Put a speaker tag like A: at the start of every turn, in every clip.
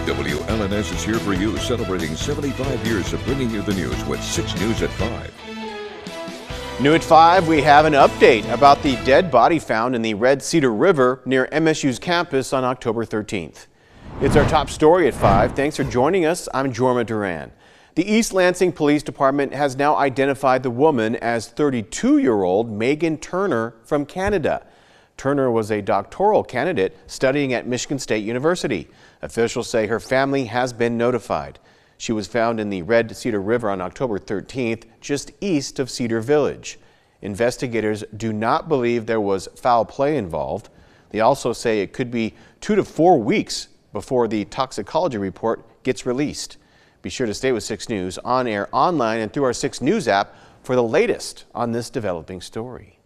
A: WLNS is here for you, celebrating 75 years of bringing you the news with 6 News at 5.
B: New at 5, we have an update about the dead body found in the Red Cedar River near MSU's campus on October 13th. It's our top story at 5. Thanks for joining us. I'm Jorma Duran. The East Lansing Police Department has now identified the woman as 32-year-old Megan Turner from Canada. Turner was a doctoral candidate studying at Michigan State University. Officials say her family has been notified. She was found in the Red Cedar River on October 13th, just east of Cedar Village. Investigators do not believe there was foul play involved. They also say it could be 2 to 4 weeks before the toxicology report gets released. Be sure to stay with 6 News on air, online, and through our 6 News app for the latest on this developing story.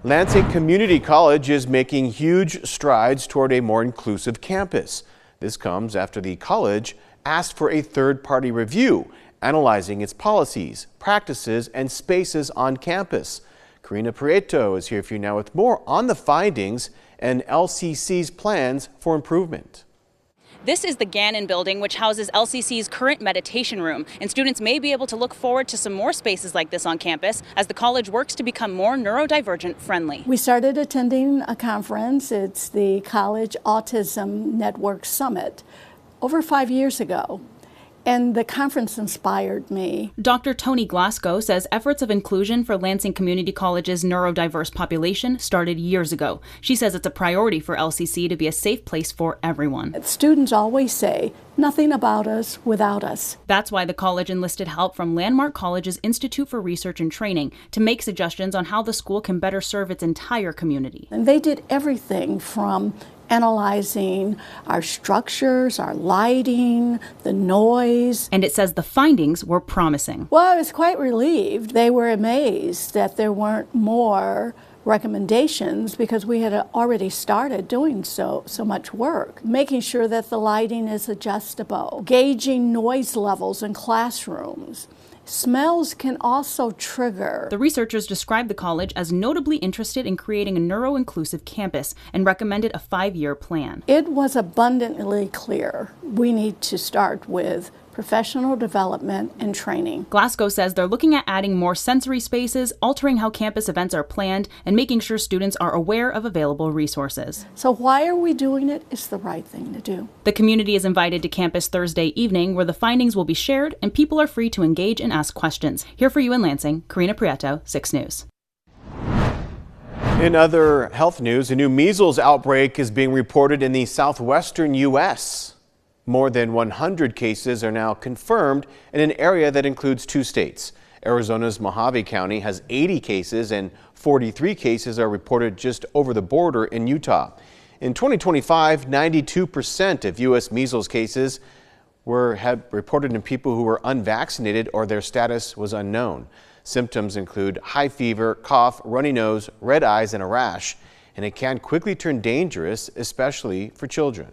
B: Lansing Community College is making huge strides toward a more inclusive campus. This comes after the college asked for a third-party review analyzing its policies, practices, and spaces on campus. Karina Prieto is here for you now with more on the findings and LCC's plans for improvement.
C: This is the Gannon building, which houses LCC's current meditation room, and students may be able to look forward to some more spaces like this on campus as the college works to become more neurodivergent friendly.
D: We started attending a conference. It's the College Autism Network Summit over 5 years ago. And the conference inspired me.
C: Dr. Tony Glasgow says efforts of inclusion for Lansing Community College's neurodiverse population started years ago. She says it's a priority for LCC to be a safe place for everyone.
D: Students always say, nothing about us without us.
C: That's why the college enlisted help from Landmark College's Institute for Research and Training to make suggestions on how the school can better serve its entire community.
D: And they did everything from analyzing our structures, our lighting, the noise.
C: And it says the findings were promising.
D: Well, I was quite relieved. They were amazed that there weren't more recommendations because we had already started doing so much work, making sure that the lighting is adjustable, gauging noise levels in classrooms. Smells can also trigger.
C: The researchers described the college as notably interested in creating a neuro-inclusive campus and recommended a 5-year plan.
D: It was abundantly clear we need to start with professional development and training.
C: Glasgow says they're looking at adding more sensory spaces, altering how campus events are planned, and making sure students are aware of available resources.
D: So why are we doing it? It's the right thing to do.
C: The community is invited to campus Thursday evening, where the findings will be shared and people are free to engage and ask questions. Here for you in Lansing, Karina Prieto, 6 News.
B: In other health news, a new measles outbreak is being reported in the southwestern U.S. More than 100 cases are now confirmed in an area that includes 2 states. Arizona's Mojave County has 80 cases and 43 cases are reported just over the border in Utah. In 2025, 92% of U.S. measles cases had reported in people who were unvaccinated or their status was unknown. Symptoms include high fever, cough, runny nose, red eyes, and a rash, and it can quickly turn dangerous, especially for children.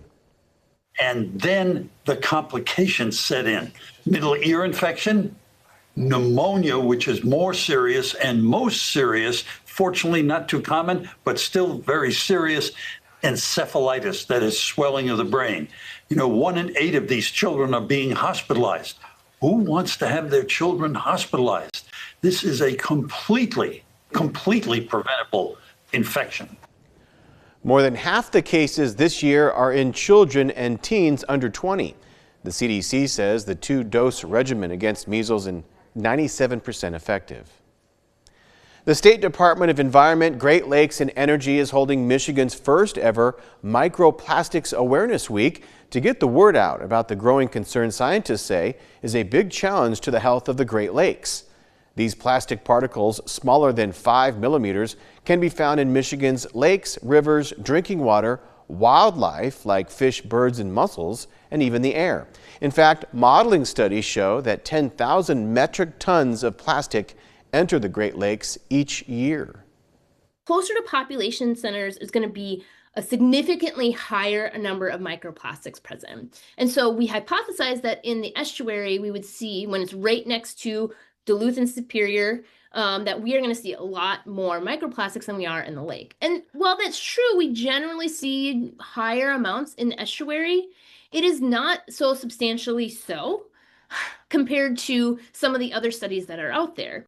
E: And then the complications set in. Middle ear infection, pneumonia, which is more serious and most serious, fortunately not too common, but still very serious, encephalitis, that is swelling of the brain. 1 in 8 of these children are being hospitalized. Who wants to have their children hospitalized? This is a completely preventable infection.
B: More than half the cases this year are in children and teens under 20. The CDC says the 2-dose regimen against measles is 97% effective. The State Department of Environment, Great Lakes and Energy is holding Michigan's first ever Microplastics Awareness Week to get the word out about the growing concern scientists say is a big challenge to the health of the Great Lakes. These plastic particles, smaller than 5 millimeters, can be found in Michigan's lakes, rivers, drinking water, wildlife like fish, birds, and mussels, and even the air. In fact, modeling studies show that 10,000 metric tons of plastic enter the Great Lakes each year.
F: Closer to population centers is going to be a significantly higher number of microplastics present. And so we hypothesized that in the estuary, we would see, when it's right next to Duluth and Superior, that we are going to see a lot more microplastics than we are in the lake. And while that's true, we generally see higher amounts in the estuary. It is not so substantially so compared to some of the other studies that are out there.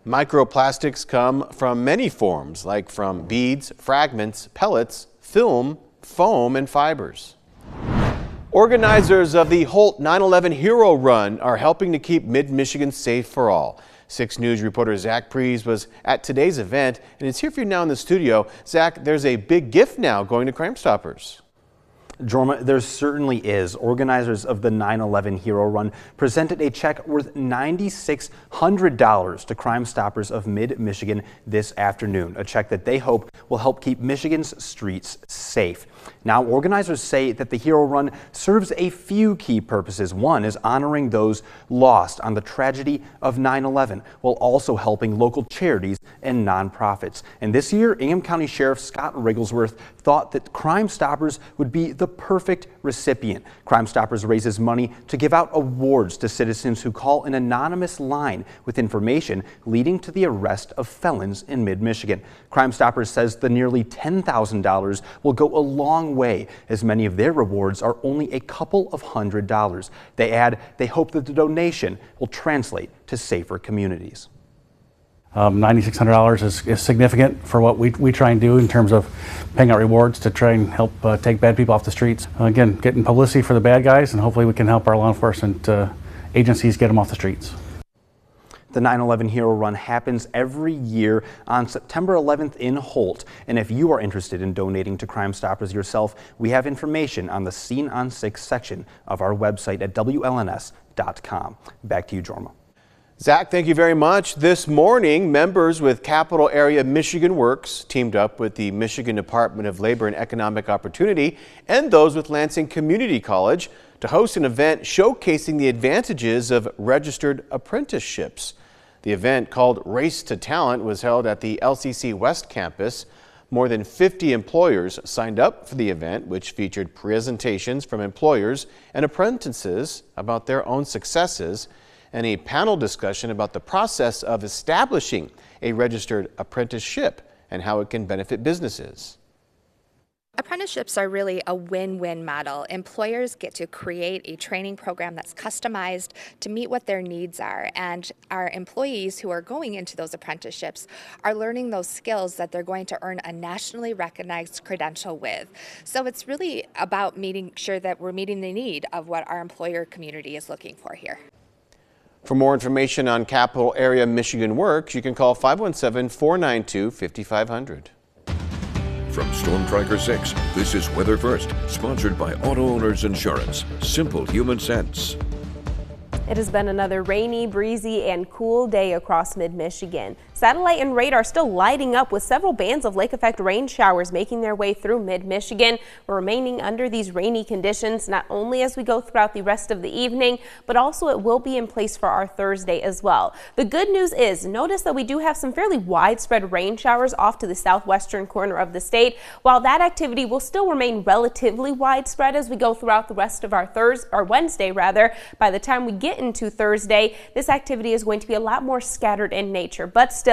B: Microplastics come from many forms, like from beads, fragments, pellets, film, foam, and fibers. Organizers of the Holt 9/11 Hero Run are helping to keep Mid-Michigan safe for all. 6 News reporter Zach Prees was at today's event and is here for you now in the studio. Zach, there's a big gift now going to Crime Stoppers.
G: Jorma, there certainly is. Organizers of the 9/11 Hero Run presented a check worth $9,600 to Crime Stoppers of Mid-Michigan this afternoon, a check that they hope will help keep Michigan's streets safe. Now, organizers say that the Hero Run serves a few key purposes. One is honoring those lost on the tragedy of 9/11, while also helping local charities and nonprofits. And this year, Ingham County Sheriff Scott Rigglesworth thought that Crime Stoppers would be the perfect recipient. Crime Stoppers raises money to give out awards to citizens who call an anonymous line with information leading to the arrest of felons in Mid-Michigan. Crime Stoppers says the nearly $10,000 will go a long way, as many of their rewards are only a couple of $100s. They add they hope that the donation will translate to safer communities.
H: $9,600 is significant for what we try and do in terms of paying out rewards to try and help take bad people off the streets. Again, getting publicity for the bad guys, and hopefully we can help our law enforcement agencies get them off the streets.
G: The 9/11 Hero Run happens every year on September 11th in Holt. And if you are interested in donating to Crime Stoppers yourself, we have information on the Scene on 6 section of our website at WLNS.com. Back to you, Jorma.
B: Zach, thank you very much. This morning, members with Capital Area Michigan Works teamed up with the Michigan Department of Labor and Economic Opportunity and those with Lansing Community College to host an event showcasing the advantages of registered apprenticeships. The event, called Race to Talent, was held at the LCC West campus. More than 50 employers signed up for the event, which featured presentations from employers and apprentices about their own successes, and a panel discussion about the process of establishing a registered apprenticeship and how it can benefit businesses.
I: Apprenticeships are really a win-win model. Employers get to create a training program that's customized to meet what their needs are, and our employees who are going into those apprenticeships are learning those skills that they're going to earn a nationally recognized credential with. So it's really about making sure that we're meeting the need of what our employer community is looking for here.
B: For more information on Capital Area Michigan Works, you can call 517-492-5500.
A: From Storm Tracker 6, this is Weather First, sponsored by Auto Owners Insurance. Simple human sense.
J: It has been another rainy, breezy, and cool day across mid-Michigan. Satellite and radar still lighting up with several bands of lake effect rain showers making their way through mid-Michigan. We're remaining under these rainy conditions not only as we go throughout the rest of the evening, but also it will be in place for our Thursday as well. The good news is, notice that we do have some fairly widespread rain showers off to the southwestern corner of the state. While that activity will still remain relatively widespread as we go throughout the rest of our Wednesday rather, by the time we get into Thursday, this activity is going to be a lot more scattered in nature, but still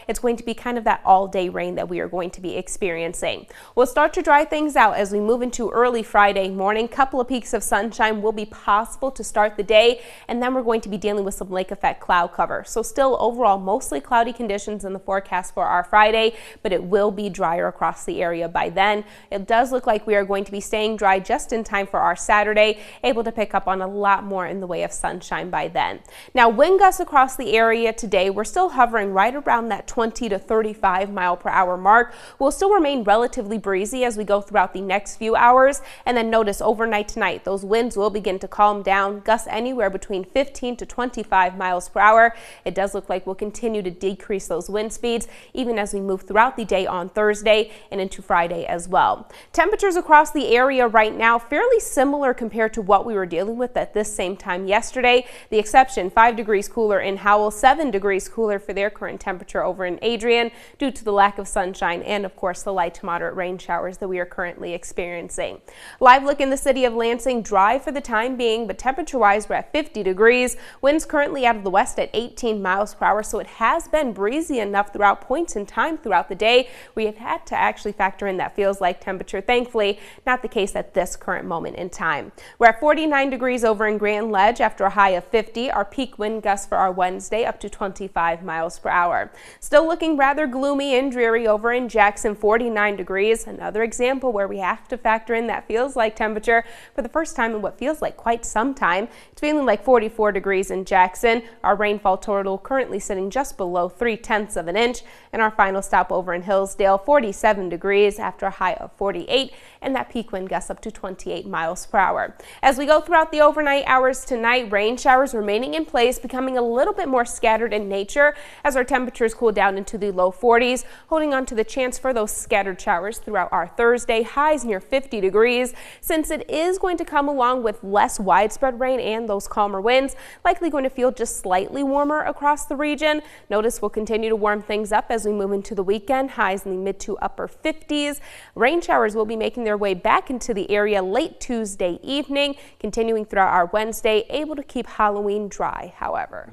J: it's going to be kind of that all-day rain that we are going to be experiencing. We'll start to dry things out as we move into early Friday morning. Couple of peaks of sunshine will be possible to start the day, and then we're going to be dealing with some lake effect cloud cover. So still overall mostly cloudy conditions in the forecast for our Friday, but it will be drier across the area by then. It does look like we are going to be staying dry just in time for our Saturday, able to pick up on a lot more in the way of sunshine by then. Now, wind gusts across the area today, we're still hovering right around that 20 to 35 mile per hour mark. We'll still remain relatively breezy as we go throughout the next few hours, and then notice overnight tonight those winds will begin to calm down, gusts anywhere between 15 to 25 miles per hour. It does look like we'll continue to decrease those wind speeds even as we move throughout the day on Thursday and into Friday as well. Temperatures across the area right now fairly similar compared to what we were dealing with at this same time yesterday. Wednesday. The exception, 5 degrees cooler in Howell, 7 degrees cooler for their current temperature over in Adrian due to the lack of sunshine and, of course, the light to moderate rain showers that we are currently experiencing. Live look in the city of Lansing, dry for the time being, but temperature-wise, we're at 50 degrees. Winds currently out of the west at 18 miles per hour, so it has been breezy enough throughout points in time throughout the day. We have had to actually factor in that feels like temperature. Thankfully, not the case at this current moment in time. We're at 49 degrees over in Grand Ledge after a high of 50. Our peak wind gusts for our Wednesday up to 25 miles per hour. Still looking rather gloomy and dreary over in Jackson, 49 degrees. Another example where we have to factor in that feels like temperature for the first time in what feels like quite some time. It's feeling like 44 degrees in Jackson. Our rainfall total currently sitting just below 0.3 of an inch. And our final stop over in Hillsdale, 47 degrees after a high of 48, and that peak wind gusts up to 28 miles per hour. As we go throughout the overnight hours tonight, rain showers remaining in place, becoming a little bit more scattered in nature as our temperatures cool down into the low 40s, holding on to the chance for those scattered showers throughout our Thursday, highs near 50 degrees. Since it is going to come along with less widespread rain and those calmer winds, likely going to feel just slightly warmer across the region. Notice we'll continue to warm things up as we move into the weekend, highs in the mid to upper 50s. Rain showers will be making their way back into the area late Tuesday evening, continuing throughout our Wednesday, able to keep Halloween dry, however.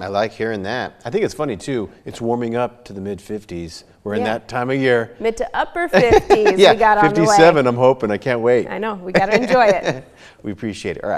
B: I like hearing that. I think it's funny, too. It's warming up to the mid-50s. We're in that time of year.
J: Mid to upper 50s
B: yeah,
J: we got on the way.
B: 57, I'm hoping. I can't wait.
J: I know. We got to enjoy it.
B: We appreciate it. All right.